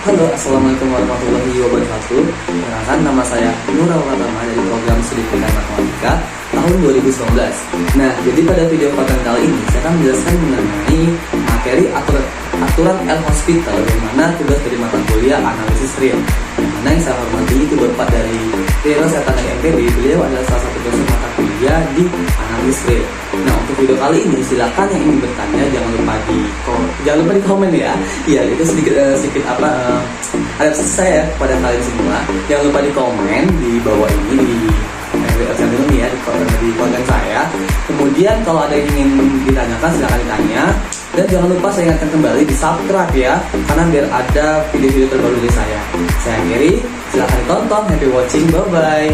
Halo, Assalamualaikum warahmatullahi wabarakatuh. Perkenalkan, nama saya Nur Pratama dari program Studi Pendidikan Matematika tahun 2019. Nah, jadi pada video konten kali ini saya akan menjelaskan mengenai materi aturan L-Hospital, di mana tugas dari mata kuliah analisis real. Yang mana yang saya hormati itu Bapak dari Tiro Setan dari MPD. Beliau adalah salah satu dosen mata kuliah di analisis real. Nah, untuk video kali ini silakan yang ingin bertanya jangan lupa di komen ya. Iya, itu sedikit adaptasi saya kepada kalian semua. Jangan lupa di komen di bawah ini di channel ini ya, di konten saya. Kemudian kalau ada yang ingin ditanyakan silakan ditanya. Dan jangan lupa saya ingatkan kembali di subscribe ya, karena biar ada video-video terbaru dari saya. Saya akhiri, silakan ditonton. Happy watching, bye bye.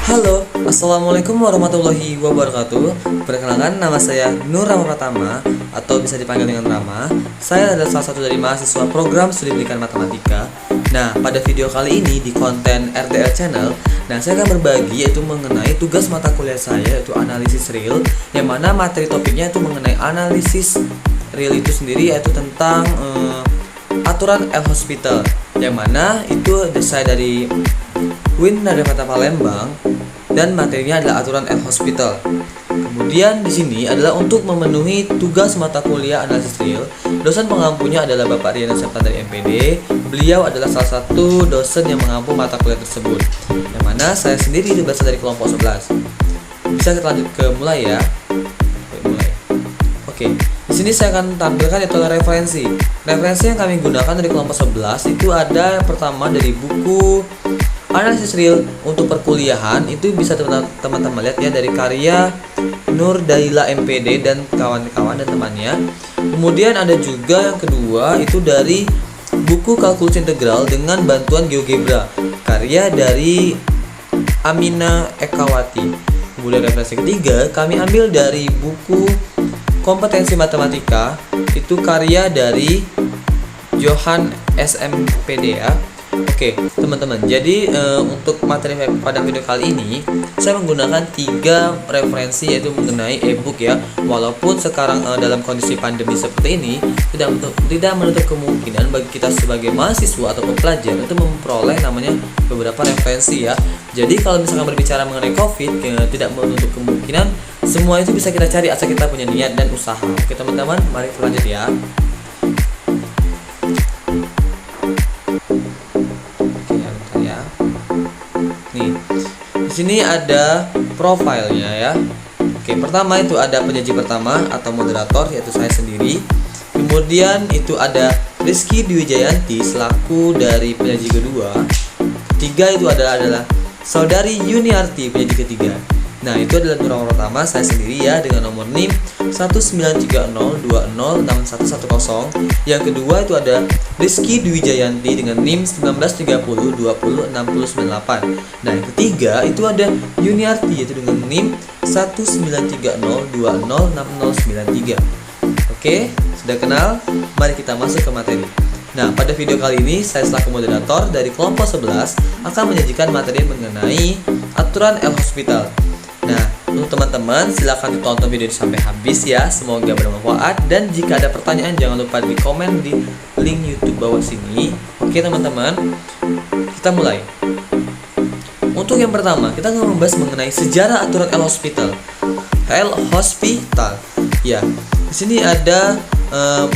Halo, Assalamualaikum warahmatullahi wabarakatuh. Perkenalkan, nama saya Nur Pratama atau bisa dipanggil dengan Rama. Saya adalah salah satu dari mahasiswa program Studi Pendidikan Matematika. Nah, pada video kali ini di konten RDL Channel, saya akan berbagi yaitu mengenai tugas mata kuliah saya yaitu analisis real, yang mana materi topiknya itu mengenai analisis real itu sendiri, yaitu tentang aturan L-Hospital, yang mana itu desain dari Win dari Kota Palembang dan materinya adalah aturan L-Hospital. Kemudian di sini adalah untuk memenuhi tugas mata kuliah analisis real. Dosen pengampunya adalah Bapak Riana Septa dari MPD. Beliau adalah salah satu dosen yang mengampu mata kuliah tersebut, yang mana saya sendiri itu berasal dari kelompok 11. Bisa kita lanjut ke mulai ya. Oke. Di sini saya akan tampilkan itu adalah referensi. Referensi yang kami gunakan dari kelompok 11 itu ada pertama dari buku analisis real untuk perkuliahan, itu bisa teman-teman lihat ya, dari karya Nur Daila MPD dan kawan-kawan dan temannya. Kemudian ada juga yang kedua itu dari buku kalkulus integral dengan bantuan GeoGebra, karya dari Amina Ekawati. Kemudian referensi ketiga kami ambil dari buku kompetensi matematika, itu karya dari Johan SMPD ya. Oke teman-teman, jadi untuk materi pada video kali ini saya menggunakan 3 referensi, yaitu mengenai e-book ya. Walaupun sekarang dalam kondisi pandemi seperti ini tidak menutup kemungkinan bagi kita sebagai mahasiswa atau pelajar untuk memperoleh namanya beberapa referensi ya. Jadi kalau misalkan berbicara mengenai COVID, tidak menutup kemungkinan semua itu bisa kita cari asal kita punya niat dan usaha. Oke teman-teman, mari kita lanjut ya. Di sini ada profilnya ya. Oke, pertama itu ada penyaji pertama atau moderator, yaitu saya sendiri. Kemudian itu ada Rizky Dwi Jayanti selaku dari penyaji kedua. Ketiga itu adalah Saudari Yuniarti penyaji ketiga. Nah, itu adalah Nur pertama saya sendiri ya, dengan nomor NIM 19302061110. Yang kedua itu ada Rizky Dwi Jayanti dengan NIM 1930206098. Nah, yang ketiga itu ada Yuniarti yaitu dengan NIM 19302060093. Oke, sudah kenal? Mari kita masuk ke materi. Nah, pada video kali ini saya selaku moderator dari kelompok 11 akan menyajikan materi mengenai aturan L-Hospital. Nah, untuk teman-teman silakan ditonton video ini sampai habis ya. Semoga bermanfaat, dan jika ada pertanyaan jangan lupa di komen di link YouTube bawah sini. Oke teman-teman, kita mulai. Untuk yang pertama, kita akan membahas mengenai sejarah aturan L-Hospital. L-Hospital. Ya, di sini ada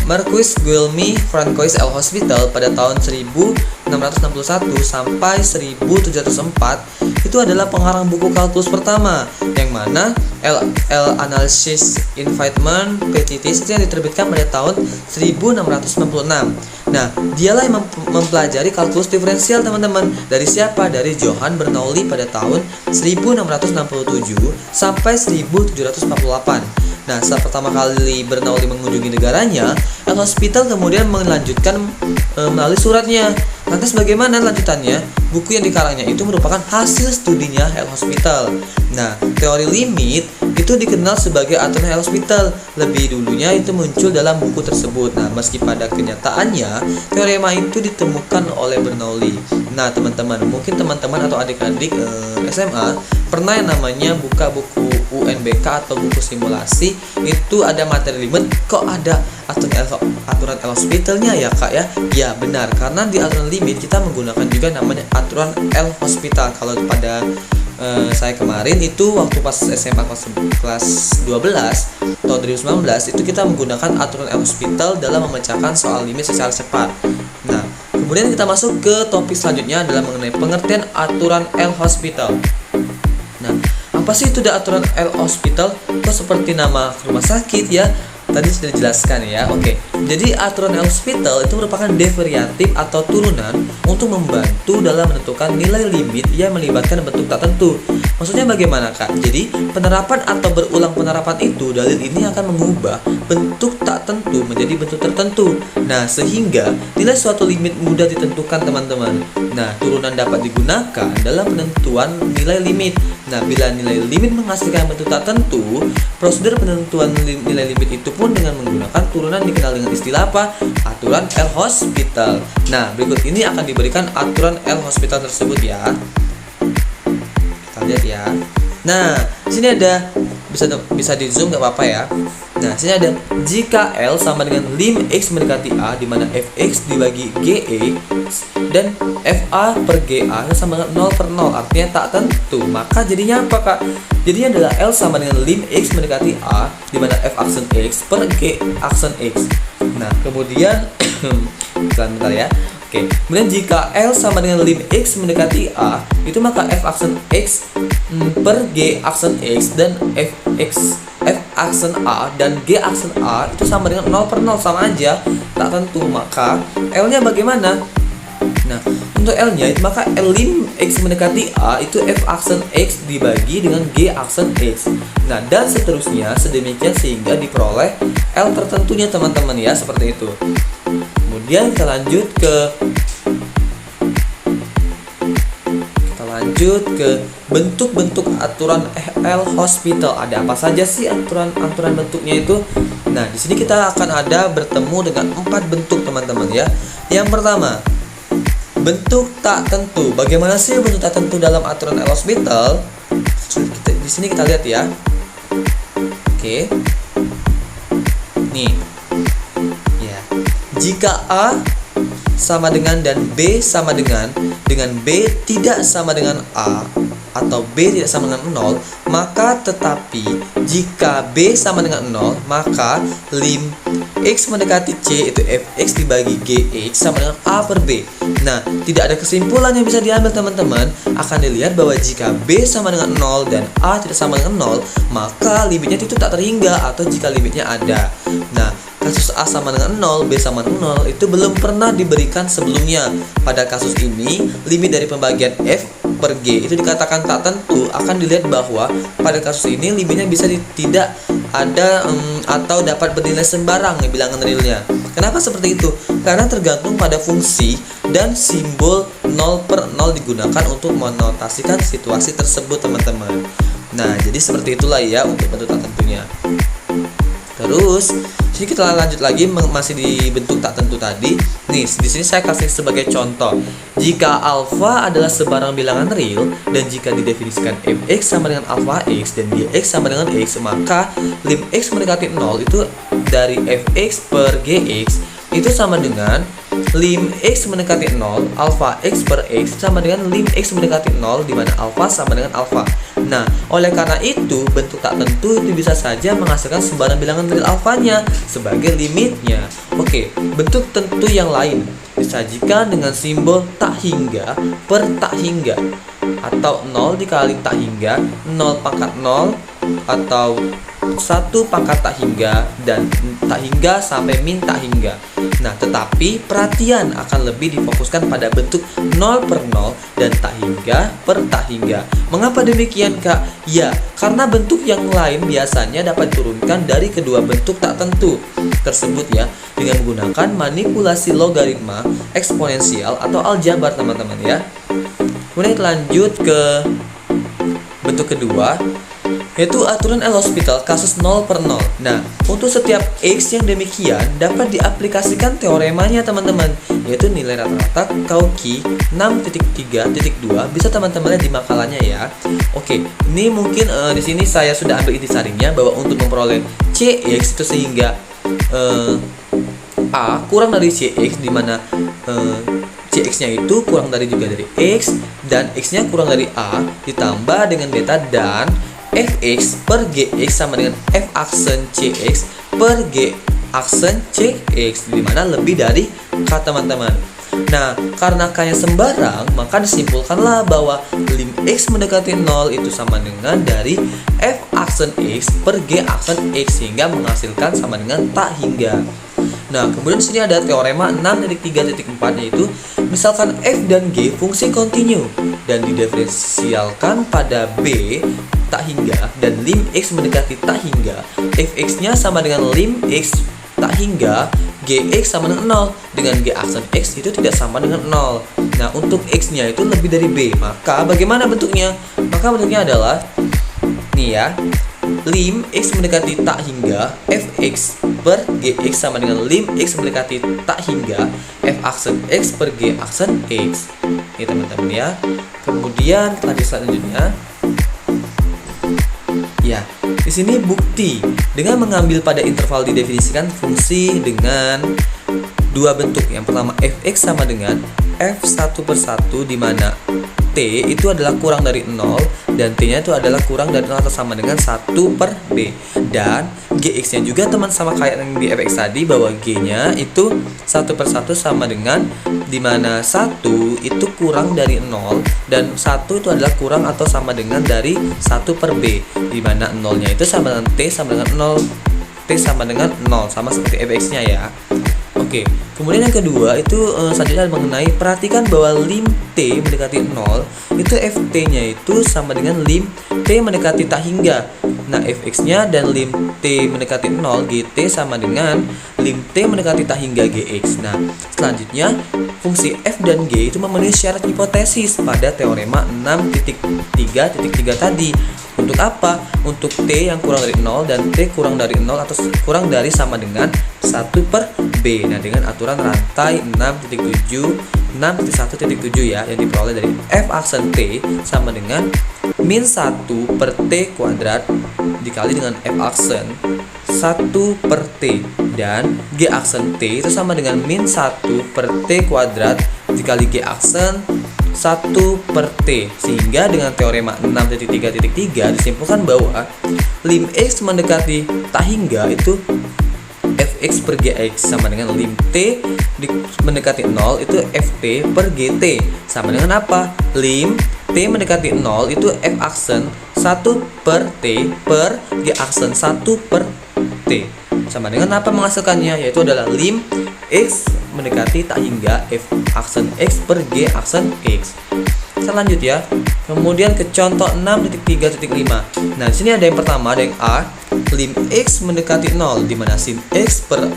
Marquis Guilherme Francois L-Hospital pada tahun 1661 sampai 1704. Itu adalah pengarang buku kalkulus pertama, yang mana L Analysis Infinite Petitis yang diterbitkan pada tahun 1696. Nah, dialah yang mempelajari kalkulus diferensial teman-teman. Dari siapa? Dari Johann Bernoulli pada tahun 1667 sampai 1748. Nah, saat pertama kali Bernoulli mengunjungi negaranya, L-Hospital kemudian melanjutkan melalui suratnya. Lantas bagaimana lanjutannya? Buku yang dikarangnya itu merupakan hasil studinya L-Hospital. Nah, teori limit itu dikenal sebagai aturan L-Hospital. Lebih dulunya itu muncul dalam buku tersebut. Nah, meski pada kenyataannya teorema itu ditemukan oleh Bernoulli. Nah, teman-teman, mungkin teman-teman atau adik-adik SMA pernah yang namanya buka buku UNBK atau buku simulasi, itu ada materi limit, kok ada aturan L'Hospitalnya ya kak ya? Ya benar, karena di aturan limit kita menggunakan juga namanya aturan L'Hospital. Kalau pada saya kemarin itu waktu pas SMA kelas 12 tahun 2019 itu kita menggunakan aturan L'Hospital dalam memecahkan soal limit secara cepat. Nah, kemudian kita masuk ke topik selanjutnya adalah mengenai pengertian aturan L'Hospital. Nah, apa sih itu aturan L'Hospital? Itu seperti nama rumah sakit ya. Tadi sudah dijelaskan ya. Oke. Jadi aturan L'Hospital itu merupakan devariatif atau turunan untuk membantu dalam menentukan nilai limit yang melibatkan bentuk tak tentu. Maksudnya bagaimana kak? Jadi penerapan atau berulang penerapan itu dalil ini akan mengubah bentuk tak tentu menjadi bentuk tertentu. Nah, sehingga nilai suatu limit mudah ditentukan teman-teman. Nah, turunan dapat digunakan dalam penentuan nilai limit. Nah, bila nilai limit menghasilkan bentuk tak tentu, prosedur penentuan nilai limit itu pun dengan menggunakan turunan dikenal dengan istilah apa? Aturan L'Hospital. Nah, berikut ini akan diberikan aturan L'Hospital tersebut ya. Kita lihat ya. Nah, sini ada bisa di zoom nggak apa-apa ya. Nah, sini ada jika L sama dengan lim X mendekati A, di mana Fx dibagi Gx dan Fa per Ga sama dengan 0 per 0, artinya tak tentu. Maka jadinya apa kak? Jadinya adalah L sama dengan lim X mendekati A, di mana F aksen X per G aksen X. Nah, kemudian bentar ya. Oke, kemudian jika L sama dengan lim X mendekati A, itu maka F aksen X per G aksen X dan F aksen A dan G aksen A itu sama dengan 0 per 0, sama aja, tak tentu. Maka L-nya bagaimana? Nah, untuk L-nya itu maka L lim X mendekati A itu F aksen X dibagi dengan G aksen X. Nah, dan seterusnya sedemikian sehingga diperoleh L tertentunya teman-teman ya, seperti itu. Kemudian kita lanjut ke bentuk-bentuk aturan L'Hospital. Ada apa saja sih aturan bentuknya itu? Nah, di sini kita akan ada bertemu dengan 4 bentuk teman-teman ya. Yang pertama, bentuk tak tentu. Bagaimana sih bentuk tak tentu dalam aturan L'Hospital? Di sini kita lihat ya. Oke. Nih. Ya. Jika A sama dengan dan B sama dengan B tidak sama dengan A atau B tidak sama dengan 0, maka tetapi jika B sama dengan 0, maka lim X mendekati C itu Fx dibagi Gx sama dengan A per B. Nah, tidak ada kesimpulan yang bisa diambil teman-teman. Akan dilihat bahwa jika B sama dengan 0 dan A tidak sama dengan 0, maka limitnya itu tak terhingga atau jika limitnya ada. Nah, kasus A sama dengan 0, B sama dengan 0 itu belum pernah diberikan sebelumnya. Pada kasus ini, limit dari pembagian F per G itu dikatakan tak tentu. Akan dilihat bahwa pada kasus ini limitnya bisa tidak ada atau dapat bernilai sembarang bilangan realnya. Kenapa seperti itu? Karena tergantung pada fungsi dan simbol 0 per 0 digunakan untuk menotasikan situasi tersebut teman-teman. Nah, jadi seperti itulah ya untuk bentuk tak tentunya. Terus, sini kita lanjut lagi masih di bentuk tak tentu tadi. Nih, di sini saya kasih sebagai contoh. Jika alfa adalah sebarang bilangan real dan jika didefinisikan fx sama dengan alfa x dan gx sama dengan x, maka lim x mendekati 0 itu dari fx per gx itu sama dengan lim x mendekati 0 alfa x per x sama dengan lim x mendekati 0 di mana alfa sama dengan alfa. Nah, oleh karena itu bentuk tak tentu itu bisa saja menghasilkan sembarang bilangan real alfanya sebagai limitnya. Oke, bentuk tentu yang lain disajikan dengan simbol tak hingga per tak hingga atau 0 dikali tak hingga, 0 pangkat 0 atau 1 pangkat tak hingga dan tak hingga sampai min tak hingga. Nah, tetapi perhatian akan lebih difokuskan pada bentuk 0 per 0 dan tak hingga per tak hingga. Mengapa demikian kak? Ya, karena bentuk yang lain biasanya dapat diturunkan dari kedua bentuk tak tentu tersebut ya dengan menggunakan manipulasi logaritma, eksponensial atau aljabar teman-teman ya. Kemudian kita lanjut ke bentuk kedua, yaitu aturan L'Hospital kasus 0 per 0. Nah, untuk setiap X yang demikian dapat diaplikasikan teoremanya teman-teman, yaitu nilai rata-rata Cauchy 6.3.2. Bisa teman-teman lihat di makalahnya ya. Oke, ini mungkin di sini saya sudah ambil intisarinya bahwa untuk memperoleh CX itu sehingga FA kurang dari CX, di mana CX-nya itu kurang dari juga dari X, dan X-nya kurang dari A, ditambah dengan beta, dan Fx per Gx sama dengan F aksen Cx per G aksen Cx, di mana lebih dari K, teman-teman. Nah, karena K-nya sembarang, maka disimpulkanlah bahwa lim X mendekati 0 itu sama dengan dari F aksen X per G aksen X, sehingga menghasilkan sama dengan tak hingga. Nah, kemudian di sini ada teorema 6.3.4, yaitu misalkan F dan G fungsi kontinu dan didiferensialkan pada B tak hingga, dan lim X mendekati tak hingga, Fx-nya sama dengan lim X tak hingga, Gx sama dengan 0, dengan G aksen X itu tidak sama dengan 0. Nah, untuk X-nya itu lebih dari B, maka bagaimana bentuknya? Maka bentuknya adalah nih ya, lim X mendekati tak hingga, Fx per Gx sama dengan lim X mendekati tak hingga, F aksen X per G aksen X. Ini teman-teman ya. Kemudian lanjut selanjutnya. Ya, di sini bukti dengan mengambil pada interval didefinisikan fungsi dengan dua bentuk. Yang pertama Fx sama dengan F1 per 1, di mana T itu adalah kurang dari 0 dan T nya itu adalah kurang dari 0 atau sama dengan 1 per B, dan Gx nya juga teman sama kayak yang di Fx tadi, bahwa G nya itu 1 per 1 sama dengan, di mana 1 itu kurang dari 0 dan 1 itu adalah kurang atau sama dengan dari 1 per B, di mana 0 nya itu sama dengan T sama dengan 0, T sama dengan 0, sama seperti Fx nya ya. Oke, kemudian yang kedua itu selanjutnya mengenai, perhatikan bahwa lim T mendekati 0 itu Ft-nya itu sama dengan lim T mendekati tak hingga. Nah, Fx-nya dan lim T mendekati 0, Gt sama dengan lim T mendekati tak hingga Gx. Nah, selanjutnya fungsi F dan G itu memenuhi syarat hipotesis pada teorema 6.3.3 tadi. Untuk apa? Untuk T yang kurang dari 0 dan T kurang dari 0 atau kurang dari sama dengan 1 per B. Nah, dengan aturan rantai 6.7 ya, yang diperoleh dari F aksen T sama dengan min 1 per T kuadrat dikali dengan F aksen 1 per T, dan G aksen T itu sama dengan min 1 per T kuadrat dikali G aksen 1 per T, sehingga dengan teorema 6.3.3 disimpulkan bahwa lim X mendekati tak hingga itu Fx per Gx sama dengan lim T mendekati 0 itu Ft per Gt, sama dengan apa? Lim T mendekati 0 itu F aksen 1 per T per G aksen 1 per T, sama dengan apa menghasilkannya? Yaitu adalah lim X mendekati tak hingga F aksen X per G aksen X. Kita lanjut ya. Kemudian ke contoh 6.3.5. Nah, di sini ada yang pertama, ada yang A, lim X mendekati 0, di mana sin X per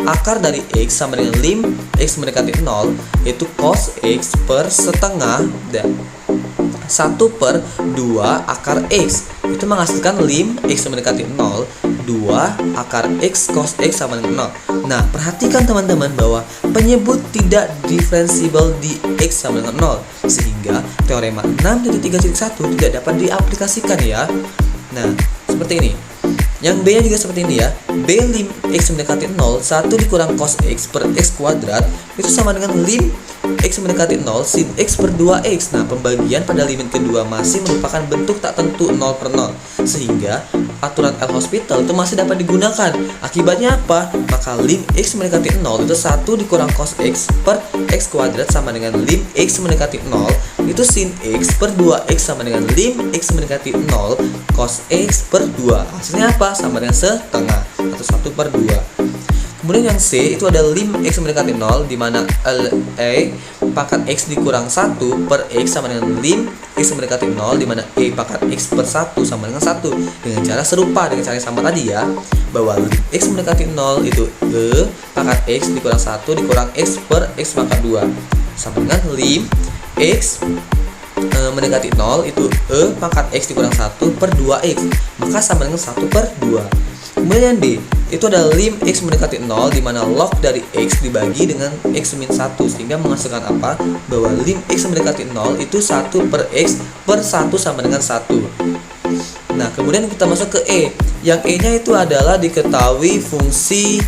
akar dari X sama dengan lim X mendekati 0, yaitu cos X per setengah dan 1 per 2 akar X. Itu menghasilkan lim X mendekati 0, 2 akar X cos X sama dengan 0. Nah, perhatikan teman-teman bahwa penyebut tidak diferensiable di X sama dengan 0, sehingga teorema 6.3.1 tidak dapat diaplikasikan ya. Nah, seperti ini. Yang B nya juga seperti ini ya. B lim X mendekati 0, 1 dikurang cos X per X kuadrat itu sama dengan lim X mendekati 0 sin X per 2X. Nah, pembagian pada limit kedua masih merupakan bentuk tak tentu 0 per 0, sehingga aturan L'Hospital itu masih dapat digunakan. Akibatnya apa? Maka lim X mendekati 0 itu 1 dikurang cos X per X kuadrat sama dengan lim X mendekati 0 itu sin X per 2X sama dengan lim X mendekati 0 cos X per 2. Hasilnya apa? Sama dengan setengah atau 1 per 2. Kemudian yang C itu ada lim X mendekati 0, di mana E pangkat X dikurang 1 per X sama dengan lim X mendekati 0, di mana E pangkat X per 1 sama dengan 1, dengan cara serupa dengan cara yang sama tadi ya, bahwa lim X mendekati 0 itu E pangkat X dikurang 1 dikurang X per X pangkat 2 sama dengan lim X mendekati 0 itu E pangkat X dikurang 1 per 2X, maka sama dengan 1 per 2. Kemudian D itu adalah lim X mendekati 0, di mana log dari X dibagi dengan X min 1, sehingga menghasilkan apa? Bahwa lim X mendekati 0 itu 1 per X per 1 sama dengan 1. Nah, kemudian kita masuk ke E. Yang E nya itu adalah diketahui fungsi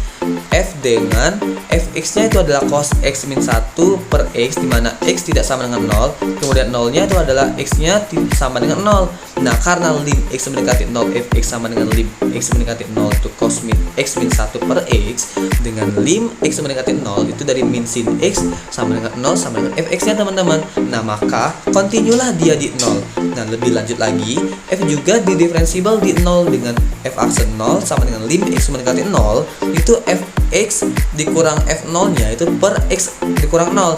F dengan fx-nya itu adalah cos x min 1 per x, dimana x tidak sama dengan 0, kemudian 0-nya itu adalah x-nya sama dengan 0. Nah, karena lim x mendekati 0 fx sama dengan lim x mendekati 0 itu cos min x min 1 per x, dengan lim x mendekati 0 itu dari min sin x sama dengan 0 sama dengan fx-nya teman-teman. Nah, maka continue lah dia di 0. Nah, lebih lanjut lagi, f juga didiferensiable di 0 dengan f aksen 0 sama dengan lim x mendekati 0 itu fx dikurang f0-nya itu per x dikurang 0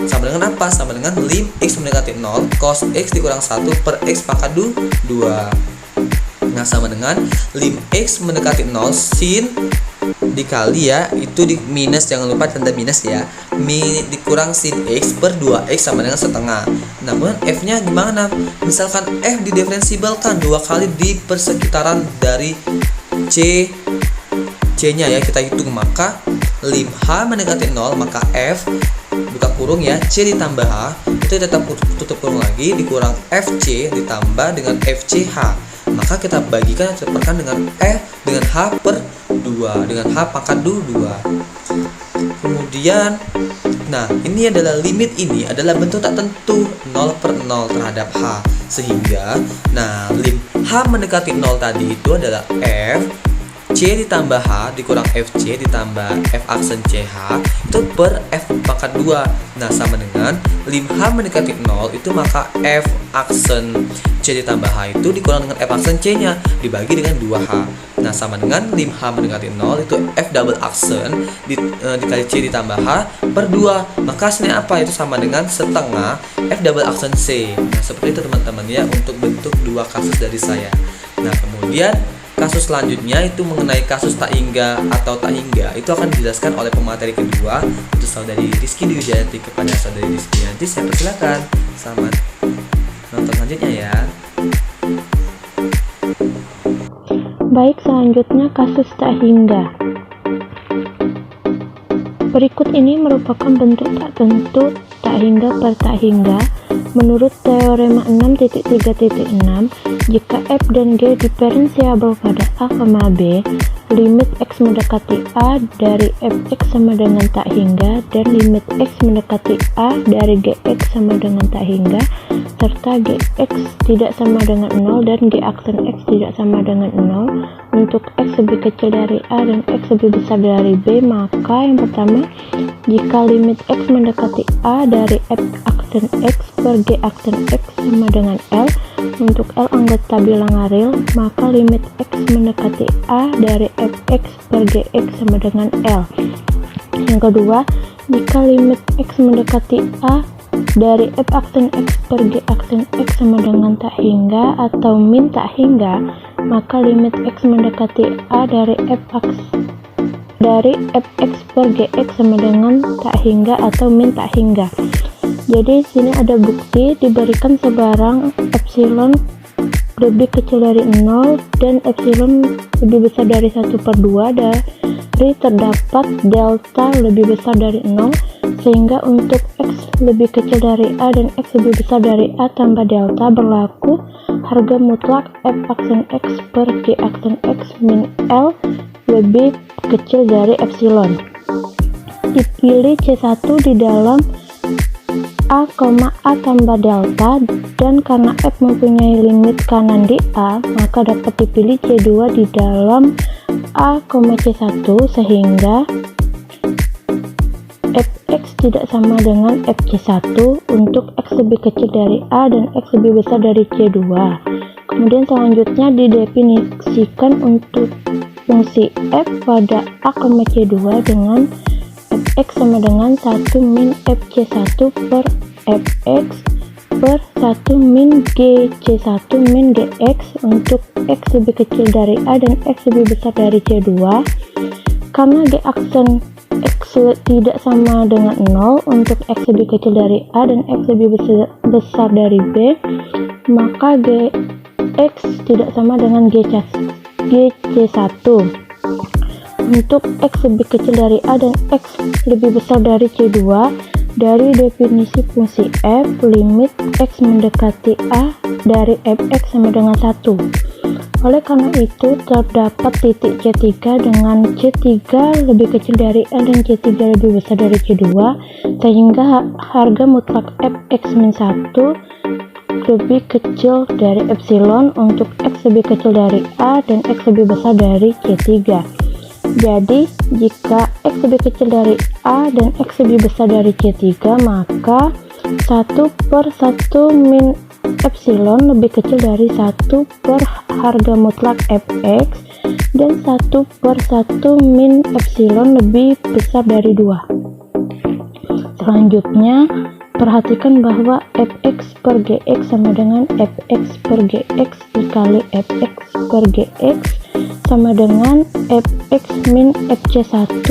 sama dengan apa? Sama dengan lim x mendekati 0 cos x dikurang 1 per x pangkat 2. Nah, sama dengan lim x mendekati 0 sin dikali ya, itu di minus, jangan lupa tanda minus ya, dikurang sin x per 2x sama dengan setengah. Namun f-nya gimana? Misalkan f didiferensibelkan 2 kali di persekitaran dari c-nya ya, kita hitung, maka lim h mendekati 0 maka f buka kurung ya, c ditambah h itu tetap tutup kurung lagi dikurang fc ditambah dengan fch, maka kita bagikan seperkan dengan dengan h per 2 dengan h pangkat 2. Kemudian nah, ini adalah limit, ini adalah bentuk tak tentu 0 per 0 terhadap h, sehingga nah lim h mendekati 0 tadi itu adalah f c ditambah h dikurang fc ditambah f aksen ch itu per f pangkat 2. Nah, sama dengan lim h mendekati 0 itu maka f aksen c ditambah h itu dikurang dengan f aksen c nya dibagi dengan 2h. Nah, sama dengan lim h mendekati 0 itu f double aksen dikali c ditambah h per 2, maka hasilnya apa? Itu sama dengan setengah f double aksen c. Nah, seperti itu teman-teman ya untuk bentuk dua kasus dari saya. Nah, kemudian kasus selanjutnya itu mengenai kasus tak hingga atau tak hingga, itu akan dijelaskan oleh pemateri kedua, itu saudari Rizky Dwi Wijayanti kepada saudari Rizky Yanti. Saya persilakan, selamat nonton selanjutnya ya. Baik, selanjutnya kasus tak hingga. Berikut ini merupakan bentuk tak tentu tak hingga per tak hingga menurut teorema 6.3.6. Jika f dan g diferensiabel pada a, b, limit x mendekati a dari fx sama dengan tak hingga dan limit x mendekati a dari gx sama dengan tak hingga, serta gx tidak sama dengan 0 dan g aksen x tidak sama dengan 0 untuk x lebih kecil dari a dan x lebih besar dari b, maka yang pertama, jika limit x mendekati a dari f aksen x per g aksen x sama dengan L, untuk L anggota bilangan real, maka limit x mendekati a dari fx per gx sama dengan L. Yang kedua, jika limit x mendekati a dari f aksen x per g aksen x sama dengan tak hingga atau min tak hingga, maka limit x mendekati a dari fx per gx sama dengan tak hingga atau min tak hingga. Jadi sini ada bukti diberikan sebarang epsilon lebih kecil dari 0 dan epsilon lebih besar dari 1/2 dari terdapat delta lebih besar dari 0, sehingga untuk x lebih kecil dari a dan x lebih besar dari a tambah delta berlaku harga mutlak f aksen x per g aksen x min L lebih kecil dari epsilon. Dipilih C1 di dalam a, a tambah delta, dan karena f mempunyai limit kanan di a, maka dapat dipilih C2 di dalam a, C1, sehingga fx tidak sama dengan fc1 untuk x lebih kecil dari a dan x lebih besar dari C2. Kemudian selanjutnya didefinisikan untuk fungsi f pada a, C2 dengan fx sama dengan 1 min fc1 per fx per 1 min gc1 min gx untuk x lebih kecil dari a dan x lebih besar dari C2. Karena g aksen x tidak sama dengan 0 untuk x lebih kecil dari a dan x lebih besar dari b, maka gx tidak sama dengan gc1 untuk x lebih kecil dari a dan x lebih besar dari C2. Dari definisi fungsi f, limit x mendekati a dari fx sama dengan 1. Oleh karena itu, terdapat titik C3 dengan C3 lebih kecil dari L dan C3 lebih besar dari C2, sehingga harga mutlak fx-1 lebih kecil dari epsilon untuk x lebih kecil dari A dan x lebih besar dari C3. Jadi, jika x lebih kecil dari A dan x lebih besar dari C3, maka 1/1 min epsilon lebih kecil dari 1 per harga mutlak fx dan 1/1 min epsilon lebih besar dari 2. Selanjutnya, perhatikan bahwa fx per gx sama dengan fx per gx dikali fx per gx sama dengan fx min fc1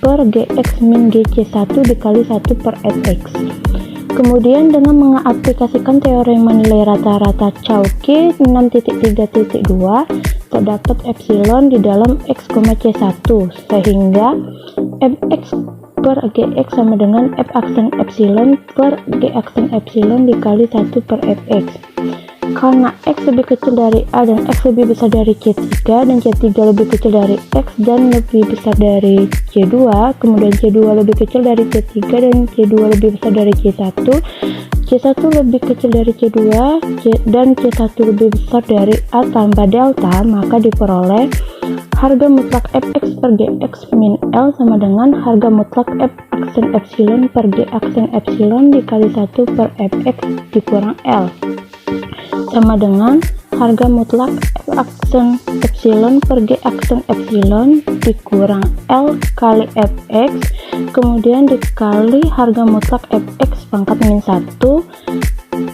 per gx min gc1 dikali 1 per fx. Kemudian dengan mengaplikasikan teorema nilai rata-rata Cauchy 6.3.2 terdapat epsilon di dalam x, c1 sehingga fx per gx sama dengan f aksen epsilon per g aksen epsilon dikali 1 per fx. Karena x lebih kecil dari A dan x lebih besar dari C3 dan C3 lebih kecil dari x dan lebih besar dari C2, kemudian C2 lebih kecil dari C3 dan C2 lebih besar dari C1, C1 lebih kecil dari C2 dan C1 lebih besar dari A tambah delta, maka diperoleh harga mutlak fx per gx min L sama dengan harga mutlak f aksen epsilon per g aksen epsilon dikali 1 per fx dikurang L sama dengan harga mutlak f aksen epsilon per g aksen epsilon dikurang L kali fx, kemudian dikali harga mutlak fx pangkat min 1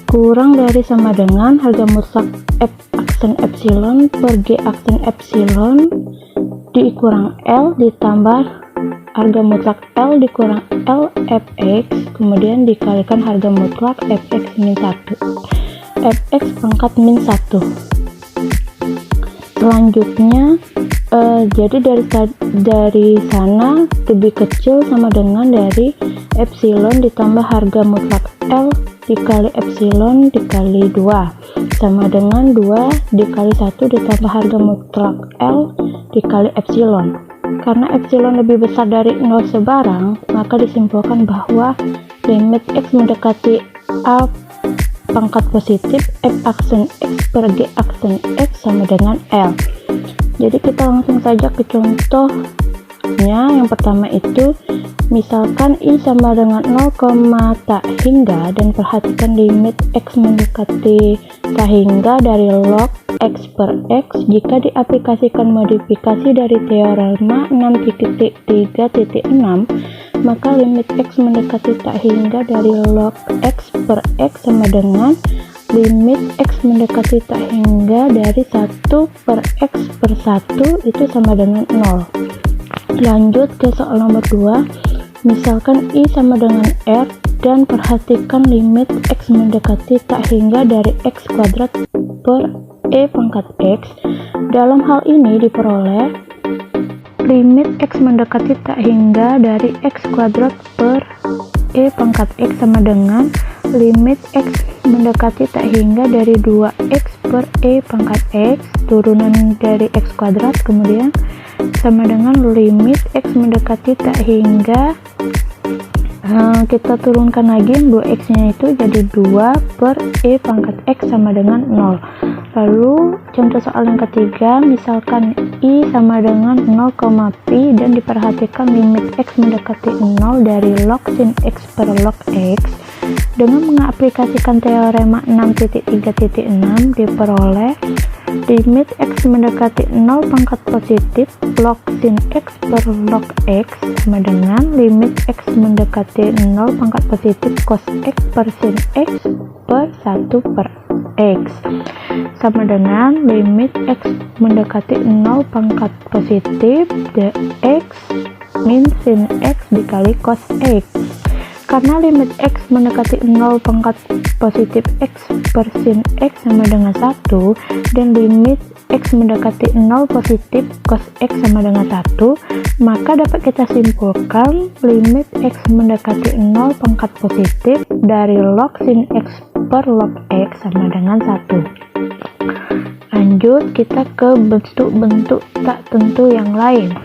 kurang dari sama dengan harga mutlak f aksen epsilon per g aksen epsilon dikurang L ditambah harga mutlak L dikurang L fx, kemudian dikalikan harga mutlak fx min 1 fx pangkat min 1. Selanjutnya jadi dari sana lebih kecil sama dengan dari epsilon ditambah harga mutlak L dikali epsilon dikali 2 sama dengan 2 dikali 1 ditambah harga mutlak L dikali epsilon. Karena epsilon lebih besar dari 0 sebarang, maka disimpulkan bahwa limit x mendekati A pangkat positif f aksen x per g aksen x sama dengan L. Jadi kita langsung saja ke contohnya. Yang pertama itu misalkan I sama dengan 0, tak hingga, dan perhatikan limit x mendekati tak hingga dari log x per x jika diaplikasikan modifikasi dari teorema 6.3.6, maka limit x mendekati tak hingga dari log x per x sama dengan limit x mendekati tak hingga dari 1 per x per 1 itu sama dengan 0. Lanjut ke soal nomor 2. Misalkan I sama dengan R dan perhatikan limit x mendekati tak hingga dari x kuadrat per e pangkat x. Dalam hal ini diperoleh limit x mendekati tak hingga dari x kuadrat per e pangkat x sama dengan limit x mendekati tak hingga dari 2x per e pangkat x turunan dari x kuadrat, kemudian sama dengan limit x mendekati tak hingga kita turunkan lagi 2x nya itu jadi 2 per e pangkat x sama dengan 0. Lalu contoh soal yang ketiga, misalkan I sama dengan 0, pi dan diperhatikan limit x mendekati 0 dari log sin x per log x. Dengan mengaplikasikan teorema 6.3.6 diperoleh limit x mendekati 0 pangkat positif log sin x per log x sama dengan limit x mendekati 0 pangkat positif cos x per sin x per 1 per x sama dengan limit x mendekati 0 pangkat positif dx min sin x dikali cos x. Karena limit x mendekati 0 pangkat positif x per sin x sama dengan 1 dan limit x mendekati 0 positif cos x sama dengan 1, maka dapat kita simpulkan limit x mendekati 0 pangkat positif dari log sin x per log x sama dengan 1. Lanjut kita ke bentuk-bentuk tak tentu yang lain.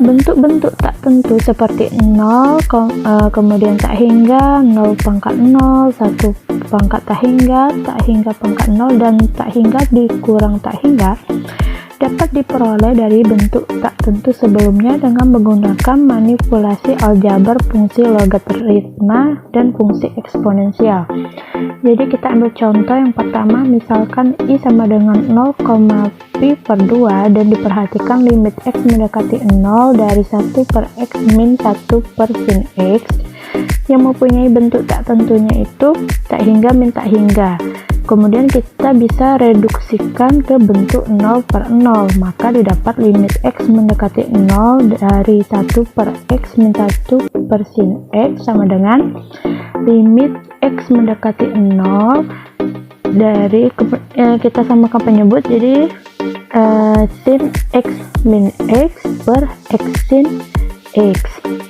Bentuk-bentuk tak tentu seperti 0, kemudian tak hingga, 0 pangkat 0, 1 pangkat tak hingga pangkat 0, dan tak hingga dikurang tak hingga dapat diperoleh dari bentuk tak tentu sebelumnya dengan menggunakan manipulasi aljabar fungsi logaritma dan fungsi eksponensial. Jadi kita ambil contoh yang pertama, misalkan I sama dengan 0, pi per 2 dan diperhatikan limit x mendekati 0 dari 1 per x min 1 per sin x yang mempunyai bentuk tak tentunya itu tak hingga min tak hingga. Kemudian kita bisa reduksikan ke bentuk 0 per 0, maka didapat limit x mendekati 0 dari 1 per x min 1 per sin x sama dengan limit x mendekati 0 dari kita samakan penyebut, jadi sin x min x per x sin x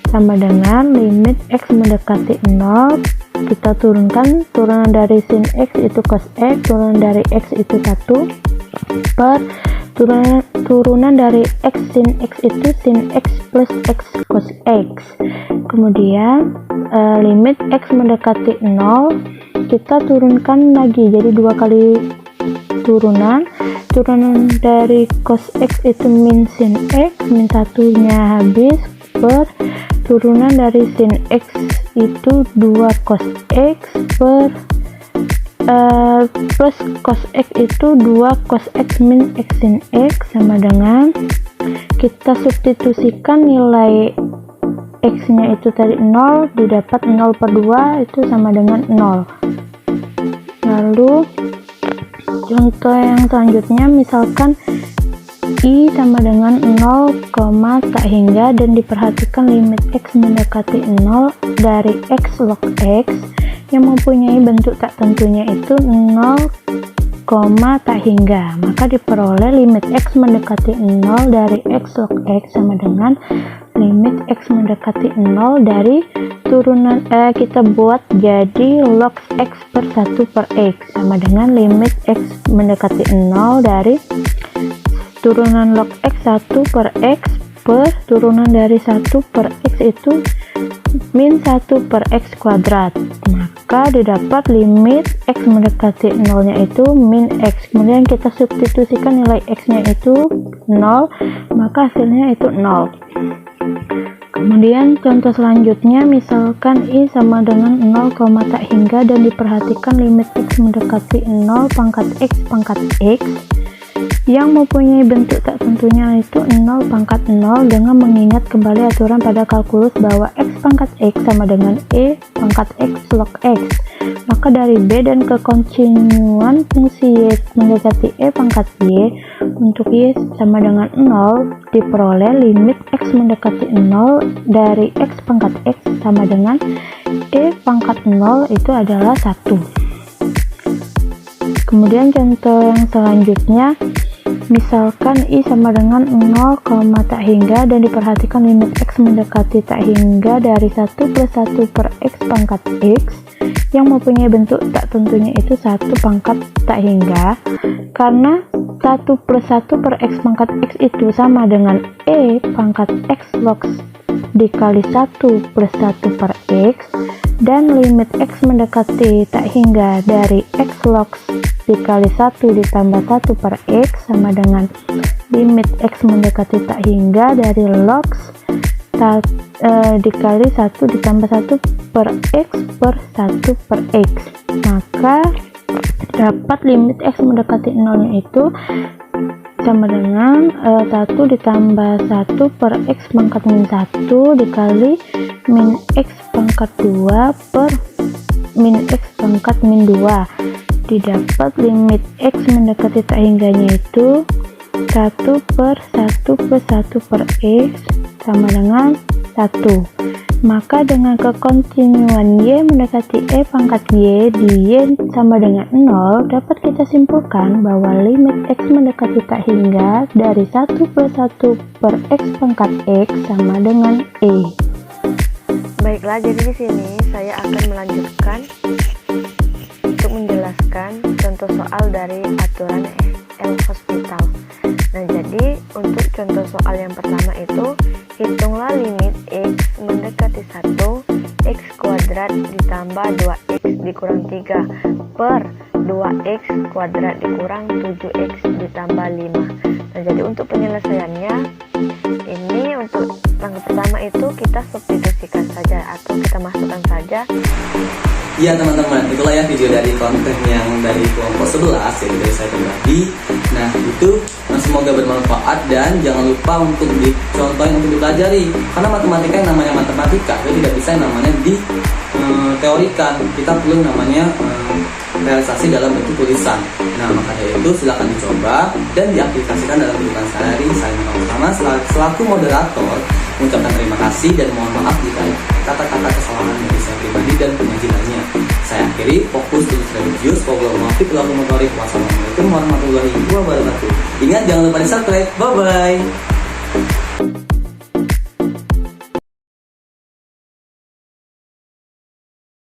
sama dengan limit x mendekati 0, kita turunkan, turunan dari sin x itu cos x, turunan dari x itu 1 per turunan dari x sin x itu sin x plus x cos x. Kemudian limit x mendekati 0 kita turunkan lagi, jadi 2 kali turunan dari cos x itu min sin x, min 1-nya habis, per turunan dari sin x itu 2 cos x per plus cos x itu 2 cos x min x sin x sama dengan, kita substitusikan nilai x nya itu tadi 0, didapat 0 per 2 itu sama dengan 0. Lalu contoh yang selanjutnya, misalkan I sama dengan 0, tak hingga dan diperhatikan limit x mendekati 0 dari x log x yang mempunyai bentuk tak tentunya itu 0, tak hingga, maka diperoleh limit x mendekati 0 dari x log x sama dengan limit x mendekati 0 dari turunan kita buat jadi log x per 1 per x sama dengan limit x mendekati 0 dari turunan log x 1 per x per turunan dari 1 per x itu min 1 per x kuadrat, maka didapat limit x mendekati 0 nya itu min x, kemudian kita substitusikan nilai x nya itu 0, maka hasilnya itu 0. Kemudian contoh selanjutnya, misalkan I sama dengan 0, tak hingga dan diperhatikan limit x mendekati 0 pangkat x yang mempunyai bentuk tak tentunya itu 0 pangkat 0 dengan mengingat kembali aturan pada kalkulus bahwa x pangkat x sama dengan e pangkat x log x, maka dari b dan kekontinuan fungsi y mendekati e pangkat y untuk y sama dengan 0 diperoleh limit x mendekati 0 dari x pangkat x sama dengan e pangkat 0 itu adalah 1. Kemudian contoh yang selanjutnya, misalkan I sama dengan 0, tak hingga dan diperhatikan limit x mendekati tak hingga dari 1 plus 1 per x pangkat x yang mempunyai bentuk tak tentunya itu 1 pangkat tak hingga, karena 1 plus 1 per x pangkat x itu sama dengan e pangkat x log dikali 1 plus 1 per x, dan limit x mendekati tak hingga dari x log dikali 1 ditambah 1 per x sama dengan limit x mendekati tak hingga dari log dikali 1 ditambah 1 per x per 1 per x, maka dapat limit x mendekati 0 nya itu sama dengan 1 ditambah 1 per x pangkat min 1 dikali min x pangkat 2 per min x pangkat min 2, didapat limit x mendekati tak hingganya itu 1 per 1 plus 1 per x sama dengan 1, maka dengan kekontinuan y mendekati e pangkat y di y sama dengan 0 dapat kita simpulkan bahwa limit x mendekati tak hingga dari 1 plus 1 per x pangkat x sama dengan e. Baiklah, jadi di sini saya akan melanjutkan untuk menjelaskan contoh soal dari aturan PL Hospital. Nah, jadi untuk contoh soal yang pertama itu, hitunglah limit X mendekati 1, X kuadrat ditambah 2X dikurang 3 per 2X kuadrat dikurang 7X ditambah 5. Nah, jadi untuk penyelesaiannya, ini untuk langkah pertama itu kita substitusikan saja atau kita masukkan saja. Iya teman-teman, itulah ya video dari konten yang dari kelompok 11 yaitu dari saya pribadi. Nah itu semoga bermanfaat dan jangan lupa untuk dicontohin, untuk dipelajari. Karena matematika yang namanya matematika itu tidak bisa yang namanya diteorikan. Kita perlu namanya realisasi dalam bentuk tulisan. Nah makanya itu silakan dicoba dan diaplikasikan dalam kehidupan sehari. Saya sama selaku moderator mengucapkan terima kasih dan mohon maaf jika kata-kata kesalahan dari saya pribadi dan penyaji lainnya. Saya akhiri, fokus terus religius, wassalamualaikum warahmatullahi wabarakatuh. Ingat jangan lupa di subscribe. Bye bye.